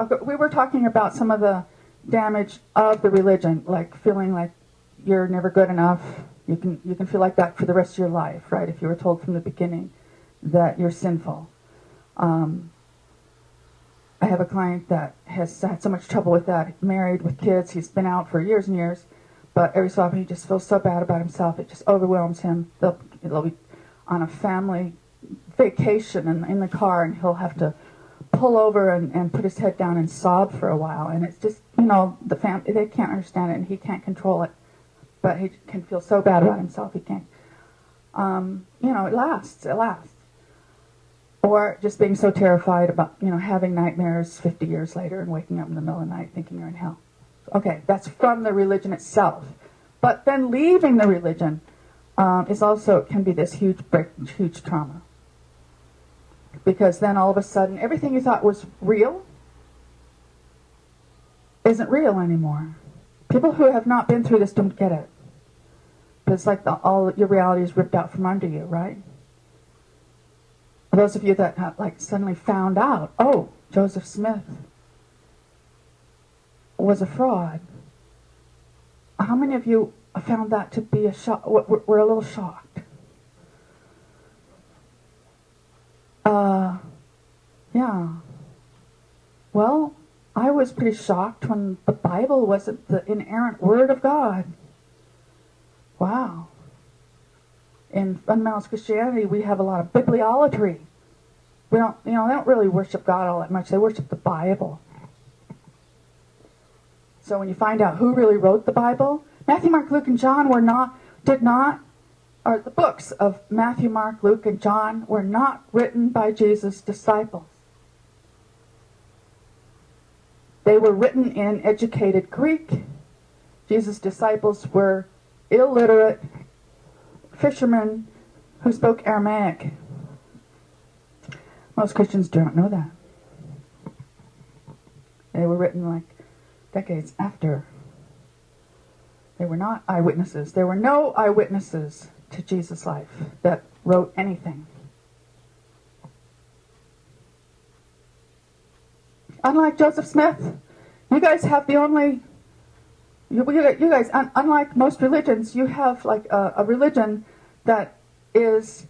Okay, we were talking about some of the damage of the religion, like feeling like you're never good enough. You can feel like that for the rest of your life, right? If you were told from the beginning that you're sinful. I have a client that has had so much trouble with that. Married with kids, he's been out for years and years, but every so often he just feels so bad about himself. It just overwhelms him. They'll be on a family vacation in the car, and he'll have to pull over and put his head down and sob for a while. And it's just, the family, they can't understand it, and he can't control it. But he can feel so bad about himself, he can't. It lasts. Or just being so terrified about, having nightmares 50 years later and waking up in the middle of the night thinking you're in hell. Okay, that's from the religion itself. But then leaving the religion can be this huge trauma. Because then all of a sudden, everything you thought was real isn't real anymore. People who have not been through this don't get it. But it's like all your reality is ripped out from under you, right? Those of you that have suddenly found out, oh, Joseph Smith was a fraud. How many of you found that to be a shock? We're a little shocked. Yeah. Well, I was pretty shocked when the Bible wasn't the inerrant Word of God. Wow. In fundamentalist Christianity, we have a lot of bibliolatry. They don't really worship God all that much. They worship the Bible. So when you find out who really wrote the Bible, Matthew, Mark, Luke, and John the books of Matthew, Mark, Luke, and John were not written by Jesus' disciples. They were written in educated Greek. Jesus' disciples were illiterate fishermen who spoke Aramaic. Most Christians don't know that. They were written decades after. They were not eyewitnesses. There were no eyewitnesses to Jesus' life that wrote anything. Unlike Joseph Smith, you guys have the only... You guys, unlike most religions, you have a religion that is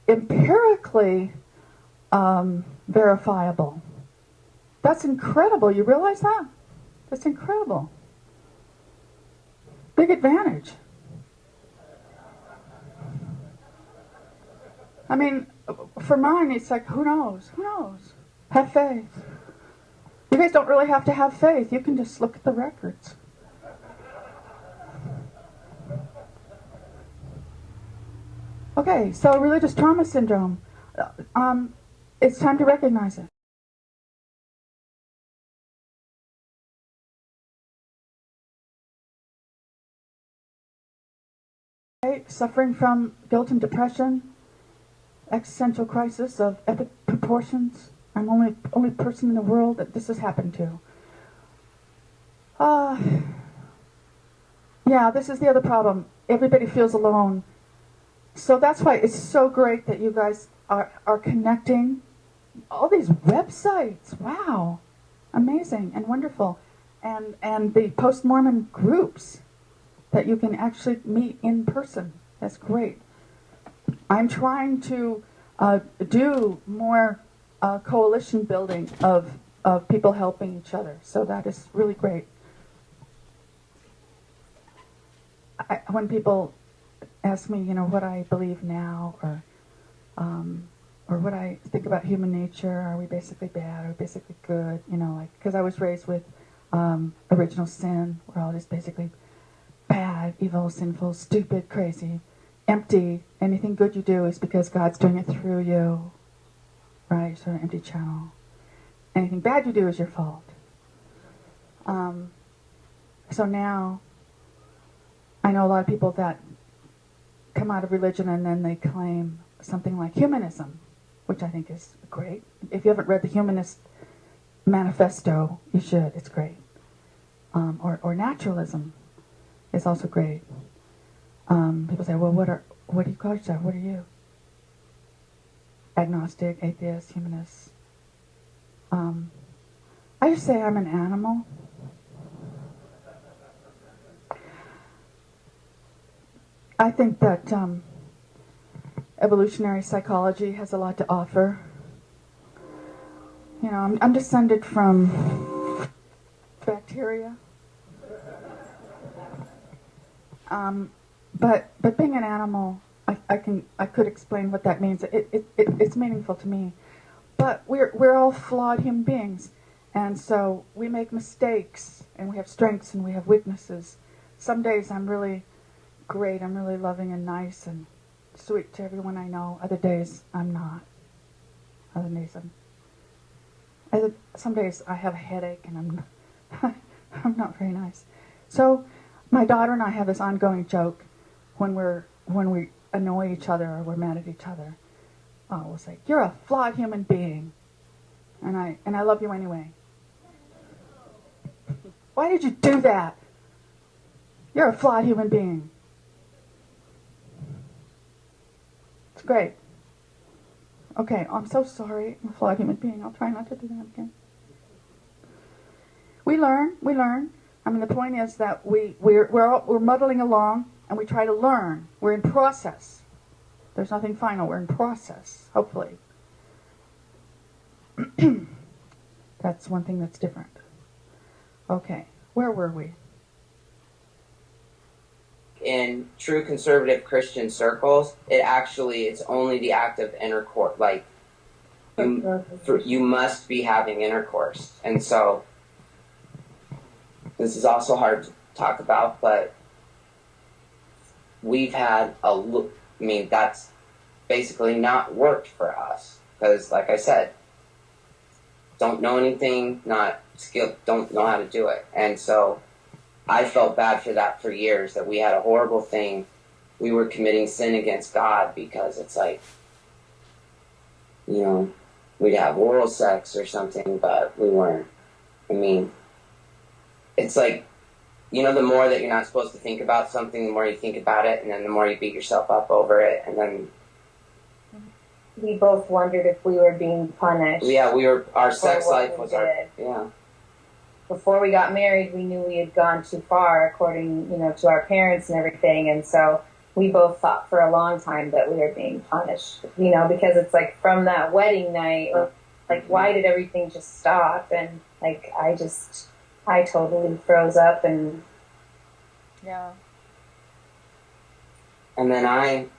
empirically verifiable. That's incredible. You realize that? That's incredible. Big advantage. I mean, for mine, it's who knows? Who knows? Have faith. You guys don't really have to have faith. You can just look at the records. Okay, so religious trauma syndrome. It's time to recognize it. Okay, suffering from guilt and depression, existential crisis of epic proportions. I'm the only person in the world that this has happened to. Yeah, this is the other problem. Everybody feels alone. So that's why it's so great that you guys are connecting. All these websites, wow, amazing and wonderful. And the post-Mormon groups that you can actually meet in person. That's great. I'm trying to do more coalition building of people helping each other. So that is really great. When people ask me, what I believe now, or what I think about human nature, are we basically bad, are we basically good, because I was raised with original sin. We're all just basically bad, evil, sinful, stupid, crazy, empty. Anything good you do is because God's doing it through you. Right? Sort of empty channel. Anything bad you do is your fault. So now, I know a lot of people that come out of religion and then they claim something like humanism, which I think is great. If you haven't read the Humanist Manifesto, you should. It's great. Or naturalism is also great. People say, well, what do you call yourself? What are you? Agnostic, atheist, humanist. I used to say I'm an animal. I think that evolutionary psychology has a lot to offer. You know, I'm descended from bacteria. But being an animal, I could explain what that means. It's meaningful to me. But we're all flawed human beings, and so we make mistakes, and we have strengths and we have weaknesses. Some days I'm really great, I'm really loving and nice and sweet to everyone I know. Other days I'm not. Some days I have a headache and I'm not very nice. So my daughter and I have this ongoing joke when we annoy each other or we're mad at each other. We'll say, "You're a flawed human being, and I love you anyway." "Why did you do that?" "You're a flawed human being." It's great. Okay, I'm so sorry. I'm a flawed human being. I'll try not to do that again. We learn. I mean, the point is that we're muddling along, and we try to learn. We're in process. There's nothing final. We're in process, hopefully. That's one thing that's different. Okay, where were we? In true conservative Christian circles, it's only the act of intercourse. Like, you must be having intercourse. And so, this is also hard to talk about, but we've had that's basically not worked for us. Because, like I said, don't know anything, not skilled, don't know how to do it. And so, I felt bad for that for years, that we had a horrible thing. We were committing sin against God because it's like, you know, we'd have oral sex or something, but we weren't. I mean, it's like, you know, the more that you're not supposed to think about something, the more you think about it, and then the more you beat yourself up over it, and then... We both wondered if we were being punished. Yeah, our sex life was yeah. Before we got married, we knew we had gone too far, according, to our parents and everything, and so we both thought for a long time that we were being punished, because it's like from that wedding night, like, why did everything just stop? And, like, I totally froze up and... Yeah. And then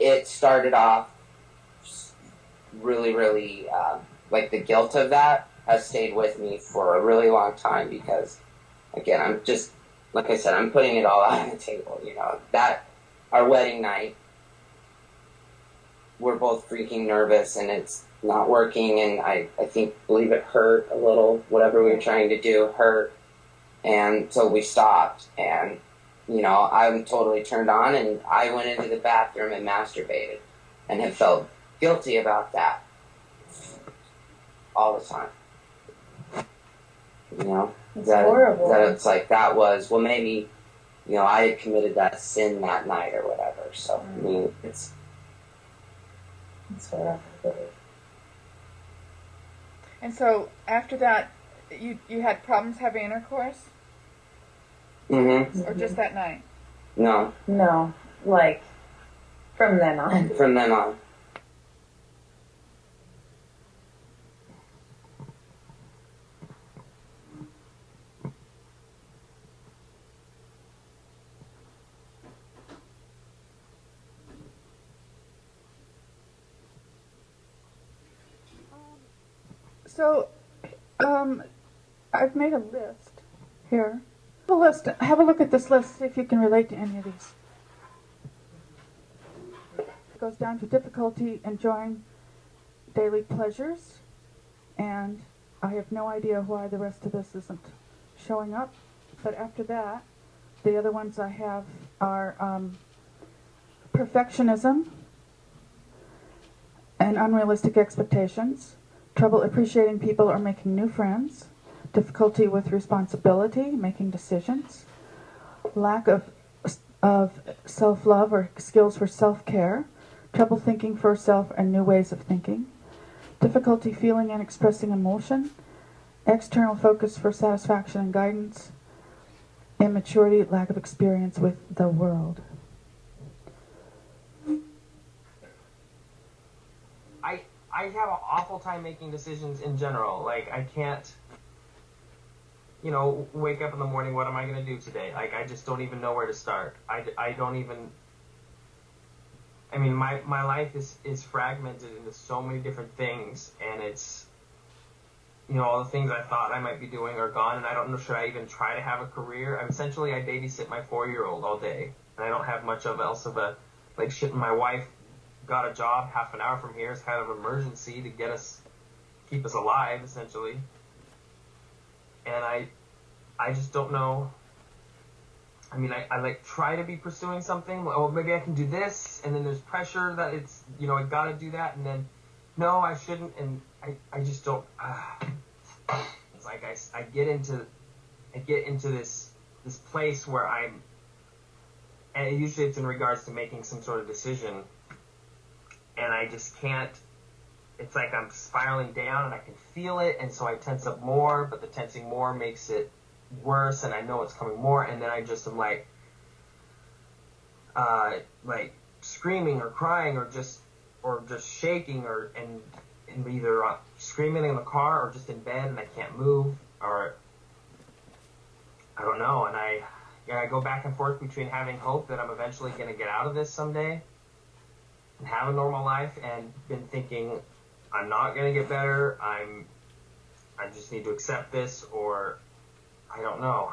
it started off really, really, the guilt of that has stayed with me for a really long time because, again, I'm just, like I said, I'm putting it all out on the table, that our wedding night, we're both freaking nervous and it's not working, and I believe it hurt a little, whatever we were trying to do hurt, and so we stopped, and, I'm totally turned on, and I went into the bathroom and masturbated, and have felt guilty about that all the time. It's horrible. That it's like, that was, well, maybe, I had committed that sin that night or whatever, so, it's horrible. And so, after that, you had problems having intercourse? Mm-hmm. Or just that night? No. No, like, from then on. From then on. So, I've made a list here. Have a look at this list, see if you can relate to any of these. It goes down to difficulty enjoying daily pleasures, and I have no idea why the rest of this isn't showing up. But after that, the other ones I have are perfectionism and unrealistic expectations, trouble appreciating people or making new friends, difficulty with responsibility, making decisions, lack of self-love or skills for self-care, trouble thinking for self and new ways of thinking, difficulty feeling and expressing emotion, external focus for satisfaction and guidance, immaturity, lack of experience with the world. I have an awful time making decisions in general. Like, I can't, wake up in the morning, what am I going to do today? Like, I just don't even know where to start. I don't even, my life is fragmented into so many different things, and it's, all the things I thought I might be doing are gone, and I don't know, should I even try to have a career? Essentially, I babysit my 4-year-old all day, and I don't have much else of a, my wife got a job half an hour from here. It's kind of an emergency to keep us alive, essentially. And I just don't know. I try to be pursuing something. Oh, maybe I can do this, and then there's pressure that it's, I gotta do that, and then, no, I shouldn't, and I just don't. It's like I get into this place where and usually it's in regards to making some sort of decision, and I just can't. It's like I'm spiraling down, and I can feel it, and so I tense up more, but the tensing more makes it worse, and I know it's coming more, and then I just am like screaming or crying or just shaking and either screaming in the car or just in bed, and I can't move, or I don't know, and I go back and forth between having hope that I'm eventually going to get out of this someday and have a normal life, and been thinking I'm not going to get better, I just need to accept this, or I don't know.